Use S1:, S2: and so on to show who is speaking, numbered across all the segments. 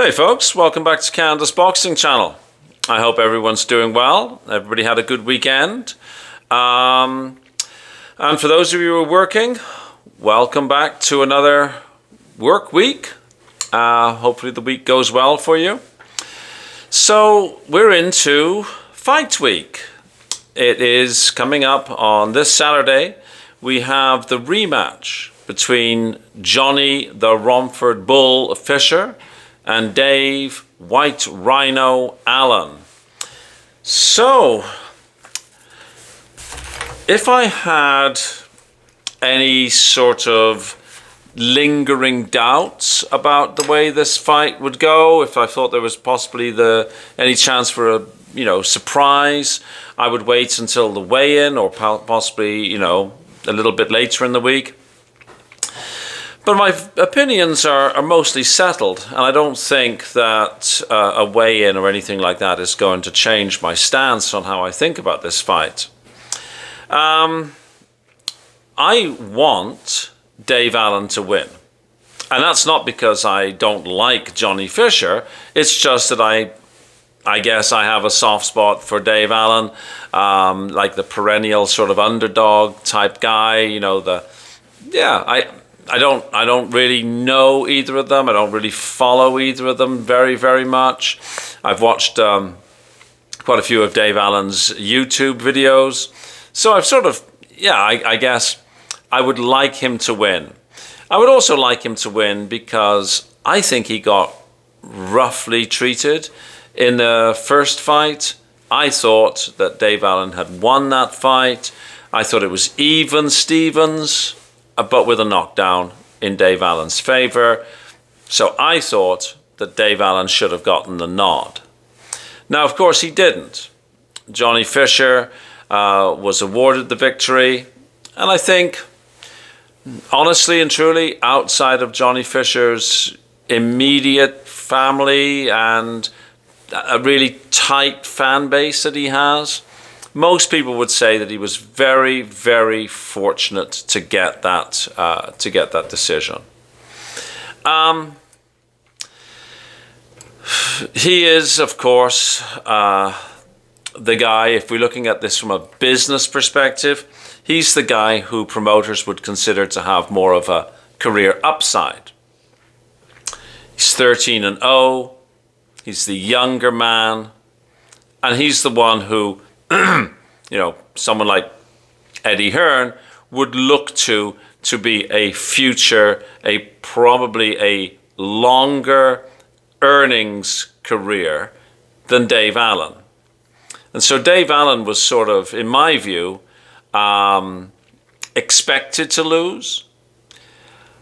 S1: Hey folks, welcome back to Canada's Boxing Channel. I hope everyone's doing well. Everybody had a good weekend. And for those of you who are working, welcome back to another work week. Hopefully the week goes well for you. So we're into fight week. It is coming up on this Saturday. We have the rematch between Johnny the Romford Bull Fisher and Dave White Rhino Allen. So, if I had any sort of lingering doubts about the way this fight would go, if I thought there was possibly any chance for a surprise, I would wait until the weigh-in or possibly a little bit later in the week. But my opinions are mostly settled, and I don't think that a weigh-in or anything like that is going to change my stance on how I think about this fight. I want Dave Allen to win. And that's not because I don't like Johnny Fisher. It's just that I guess I have a soft spot for Dave Allen, like the perennial sort of underdog type guy. I don't really know either of them. I don't really follow either of them very, very much. I've watched quite a few of Dave Allen's YouTube videos. So I've sort of, I guess I would like him to win. I would also like him to win because I think he got roughly treated in the first fight. I thought that Dave Allen had won that fight. I thought it was even Stevens, but with a knockdown in Dave Allen's favor. So I thought that Dave Allen should have gotten the nod. Now, of course, he didn't. Johnny Fisher was awarded the victory. And I think, honestly and truly, outside of Johnny Fisher's immediate family and a really tight fan base that he has, most people would say that he was very, very fortunate to get that decision. He is, of course, the guy, if we're looking at this from a business perspective, he's the guy who promoters would consider to have more of a career upside. He's 13-0. He's the younger man. And he's the one who someone like Eddie Hearn would look to be a future, probably a longer earnings career than Dave Allen. And so Dave Allen was sort of, in my view, expected to lose.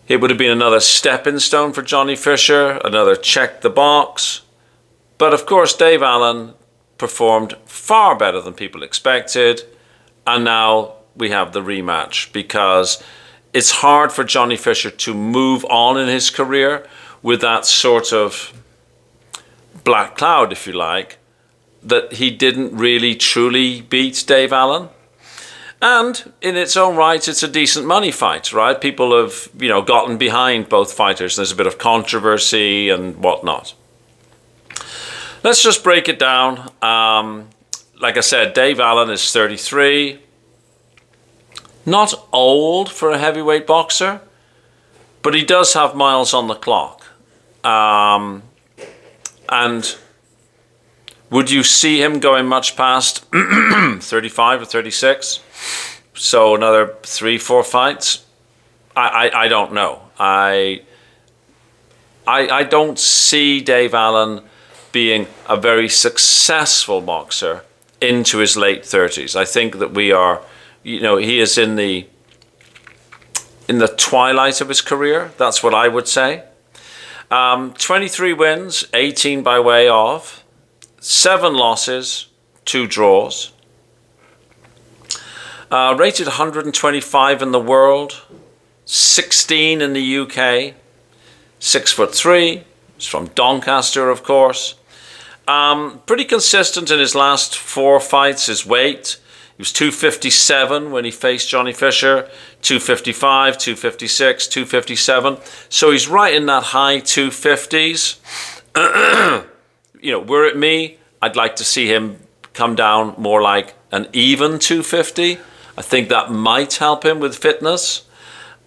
S1: It would have been another stepping stone for Johnny Fisher, another check the box. But of course, Dave Allen performed far better than people expected, and now we have the rematch because it's hard for Johnny Fisher to move on in his career with that sort of black cloud, if you like, that he didn't really truly beat Dave Allen. And in its own right, it's a decent money fight, right? People have, gotten behind both fighters. There's a bit of controversy and whatnot. Let's just break it down. Like I said, Dave Allen is 33. Not old for a heavyweight boxer, but he does have miles on the clock. And would you see him going much past 35 or 36? So another 3-4 fights? I don't know. I don't see Dave Allen being a very successful boxer into his late 30s. I think that we are, he is in the twilight of his career. That's what I would say. 23 wins, 18 by way of, 7 losses, 2 draws. Rated 125 in the world, 16 in the UK, 6'3". He's from Doncaster, of course. Pretty consistent in his last 4 fights, his weight. He was 257 when he faced Johnny Fisher, 255, 256, 257. So he's right in that high 250s. Were it me, I'd like to see him come down more like an even 250. I think that might help him with fitness.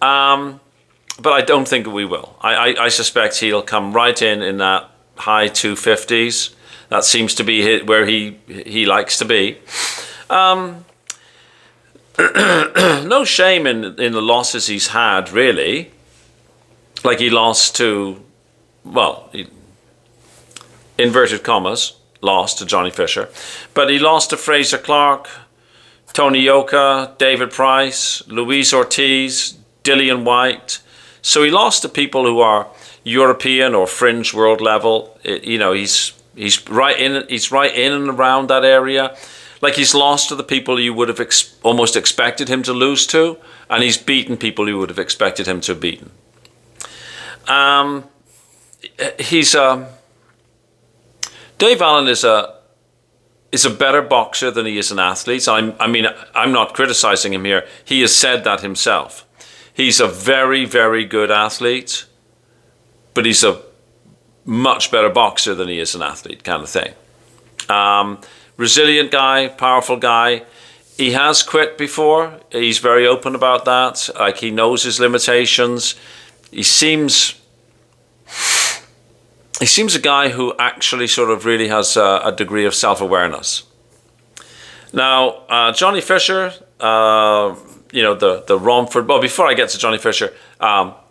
S1: But I don't think we will. I suspect he'll come right in that high 250s. That seems to be where he likes to be. No shame in the losses he's had, really. Like he lost to, well, inverted commas, lost to Johnny Fisher. But he lost to Fraser Clark, Tony Yoka, David Price, Luis Ortiz, Dillian White. So he lost to people who are European or fringe world level. He's right in. He's right in and around that area. Like he's lost to the people you would have almost expected him to lose to, and he's beaten people you would have expected him to have beaten. Dave Allen is a better boxer than he is an athlete. I'm not criticizing him here. He has said that himself. He's a very, very good athlete, but he's a much better boxer than he is an athlete, kind of thing. Resilient guy, powerful guy. He has quit before. He's very open about that. Like he knows his limitations. He seems a guy who actually sort of really has a degree of self-awareness. Now, Johnny Fisher, the Romford. Well, before I get to Johnny Fisher,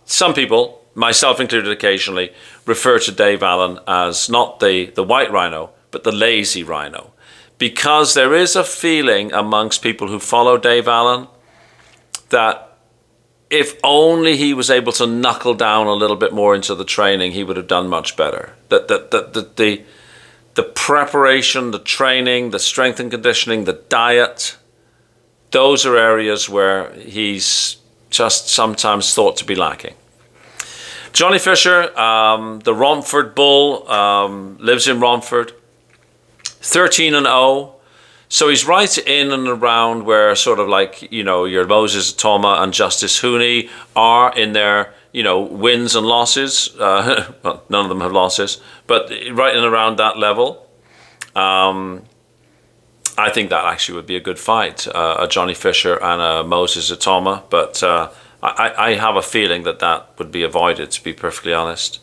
S1: some people, myself included occasionally, refer to Dave Allen as not the white rhino, but the lazy rhino. Because there is a feeling amongst people who follow Dave Allen that if only he was able to knuckle down a little bit more into the training, he would have done much better. That the preparation, the training, the strength and conditioning, the diet, those are areas where he's just sometimes thought to be lacking. Johnny Fisher, the Romford Bull, lives in Romford, 13-0. So he's right in and around where sort of like, your Moses Atoma and Justice Hooney are in their, wins and losses. Well, none of them have losses, but right in around that level. I think that actually would be a good fight, a Johnny Fisher and a Moses Atoma. But I have a feeling that would be avoided, to be perfectly honest.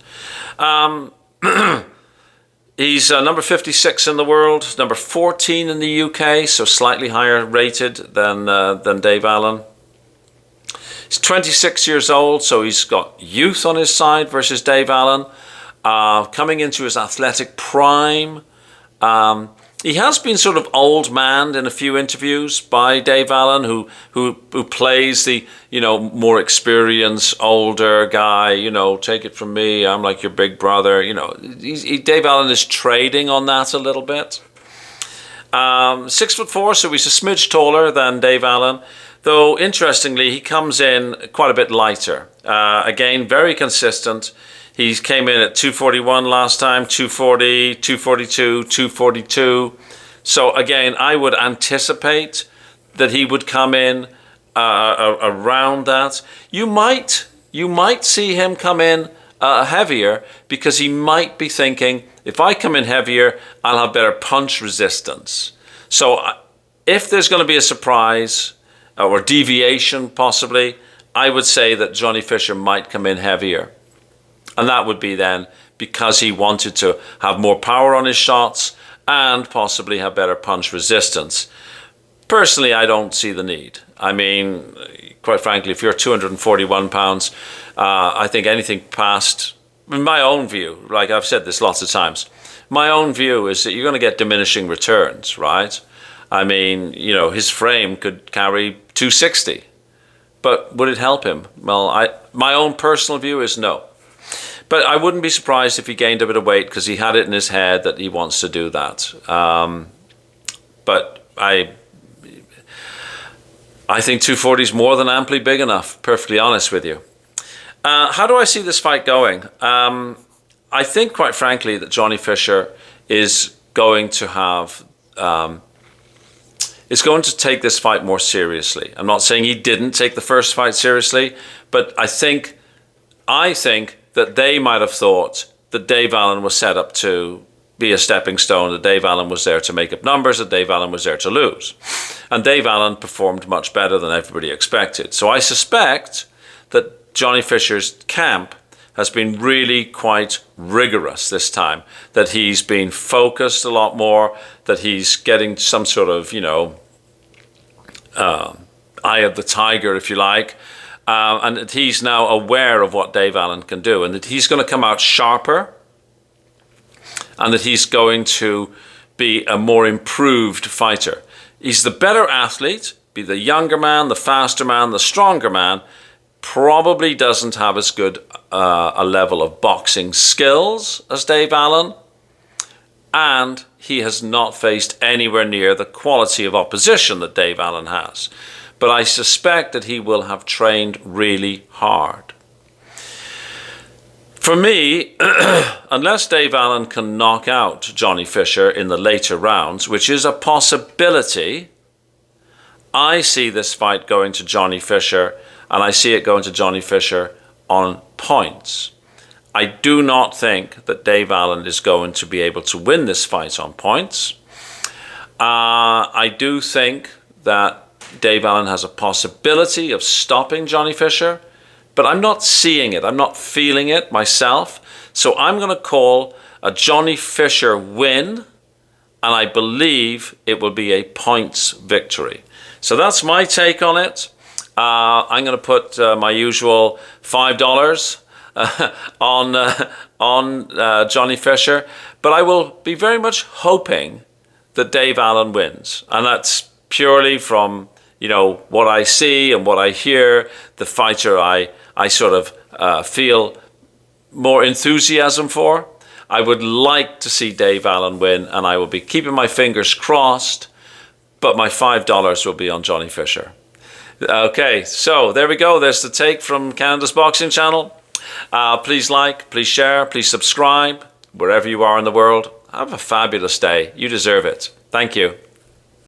S1: He's number 56 in the world, number 14 in the UK, so slightly higher rated than Dave Allen. He's 26 years old, so he's got youth on his side versus Dave Allen. Coming into his athletic prime. He has been sort of old man in a few interviews by Dave Allen, who plays the more experienced older guy. Take it from me, I'm like your big brother. Dave Allen is trading on that a little bit. 6'4", so he's a smidge taller than Dave Allen. Though interestingly, he comes in quite a bit lighter. Again, very consistent. He came in at 241 last time, 240, 242, 242. So again, I would anticipate that he would come in around that. You might see him come in heavier because he might be thinking, if I come in heavier, I'll have better punch resistance. So if there's going to be a surprise or deviation possibly, I would say that Johnny Fisher might come in heavier. And that would be then because he wanted to have more power on his shots and possibly have better punch resistance. Personally, I don't see the need. I mean, quite frankly, if you're 241 pounds, I think anything past, in my own view, like I've said this lots of times, my own view is that you're going to get diminishing returns, right? I mean, his frame could carry 260. But would it help him? Well, my own personal view is no. But I wouldn't be surprised if he gained a bit of weight because he had it in his head that he wants to do that. But I think 240 is more than amply big enough, perfectly honest with you. How do I see this fight going? I think, quite frankly, that Johnny Fisher is going to have... is going to take this fight more seriously. I'm not saying he didn't take the first fight seriously, but I think that they might have thought that Dave Allen was set up to be a stepping stone, that Dave Allen was there to make up numbers, that Dave Allen was there to lose. And Dave Allen performed much better than everybody expected. So I suspect that Johnny Fisher's camp has been really quite rigorous this time, that he's been focused a lot more, that he's getting some sort of, eye of the tiger, if you like, and that he's now aware of what Dave Allen can do, and that he's going to come out sharper, and that he's going to be a more improved fighter. He's the better athlete, be the younger man, the faster man, the stronger man, probably doesn't have as good a level of boxing skills as Dave Allen, and he has not faced anywhere near the quality of opposition that Dave Allen has. But I suspect that he will have trained really hard. For me, unless Dave Allen can knock out Johnny Fisher in the later rounds, which is a possibility, I see this fight going to Johnny Fisher, and I see it going to Johnny Fisher on points. I do not think that Dave Allen is going to be able to win this fight on points. I do think that Dave Allen has a possibility of stopping Johnny Fisher, but I'm not seeing it. I'm not feeling it myself. So I'm going to call a Johnny Fisher win, and I believe it will be a points victory. So that's my take on it. I'm going to put my usual $5 on Johnny Fisher, but I will be very much hoping that Dave Allen wins, and that's purely from what I see and what I hear. The fighter I sort of feel more enthusiasm for. I would like to see Dave Allen win, and I will be keeping my fingers crossed, but my $5 will be on Johnny Fisher. Okay, so there we go. There's the take from Canada's Boxing Channel. Please like, please share, please subscribe, wherever you are in the world. Have a fabulous day. You deserve it. Thank you.